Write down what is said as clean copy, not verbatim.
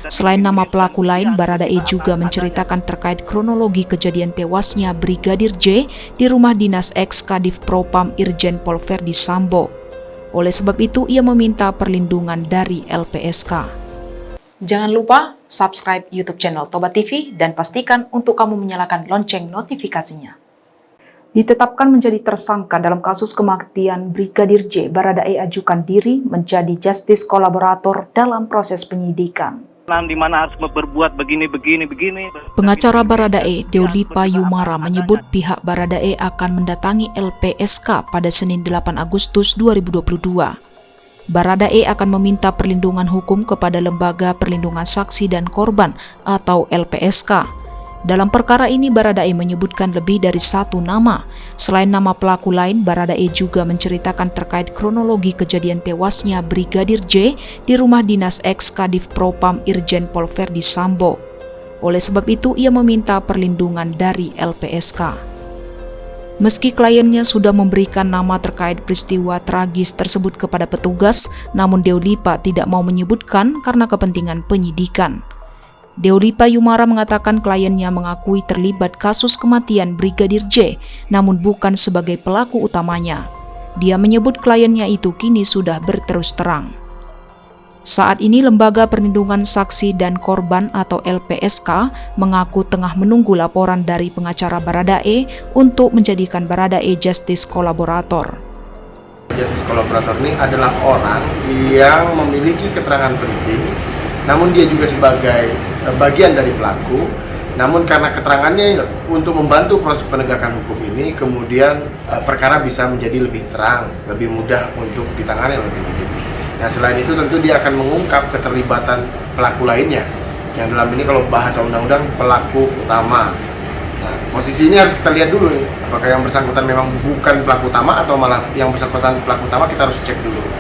Selain nama pelaku lain, Baradae juga menceritakan terkait kronologi kejadian tewasnya Brigadir J di rumah dinas ex-Kadif Propam Irjen Pol Verdi Sambo. Oleh sebab itu, ia meminta perlindungan dari LPSK. Jangan lupa subscribe YouTube channel Toba TV dan pastikan untuk kamu menyalakan lonceng notifikasinya. Ditetapkan menjadi tersangka dalam kasus kematian Brigadir J, Baradae ajukan diri menjadi justice kolaborator dalam proses penyidikan. Di mana harus berbuat begini. Pengacara Baradae, Deolipa Yumara, menyebut pihak Baradae akan mendatangi LPSK pada Senin 8 Agustus 2022. Baradae akan meminta perlindungan hukum kepada Lembaga Perlindungan Saksi dan Korban atau LPSK. Dalam perkara ini, Baradae menyebutkan lebih dari satu nama. Selain nama pelaku lain, Baradae juga menceritakan terkait kronologi kejadian tewasnya Brigadir J di rumah dinas ex-Kadif Propam Irjen Pol Verdi Sambo. Oleh sebab itu, ia meminta perlindungan dari LPSK. Meski kliennya sudah memberikan nama terkait peristiwa tragis tersebut kepada petugas, namun Deolipa tidak mau menyebutkan karena kepentingan penyidikan. Deolipa Yumara mengatakan kliennya mengakui terlibat kasus kematian Brigadir J, namun bukan sebagai pelaku utamanya. Dia menyebut kliennya itu kini sudah berterus terang. Saat ini Lembaga Perlindungan Saksi dan Korban atau LPSK mengaku tengah menunggu laporan dari pengacara Baradae untuk menjadikan Baradae justice kolaborator. Justice kolaborator ini adalah orang yang memiliki keterangan penting, namun dia juga sebagai bagian dari pelaku. Namun karena keterangannya untuk membantu proses penegakan hukum ini, kemudian perkara bisa menjadi lebih terang, lebih mudah untuk ditangani oleh penyidik. Nah, selain itu tentu dia akan mengungkap keterlibatan pelaku lainnya, yang dalam ini kalau bahasa undang-undang pelaku utama. Nah, posisi ini harus kita lihat dulu nih, apakah yang bersangkutan memang bukan pelaku utama atau malah yang bersangkutan pelaku utama, kita harus cek dulu.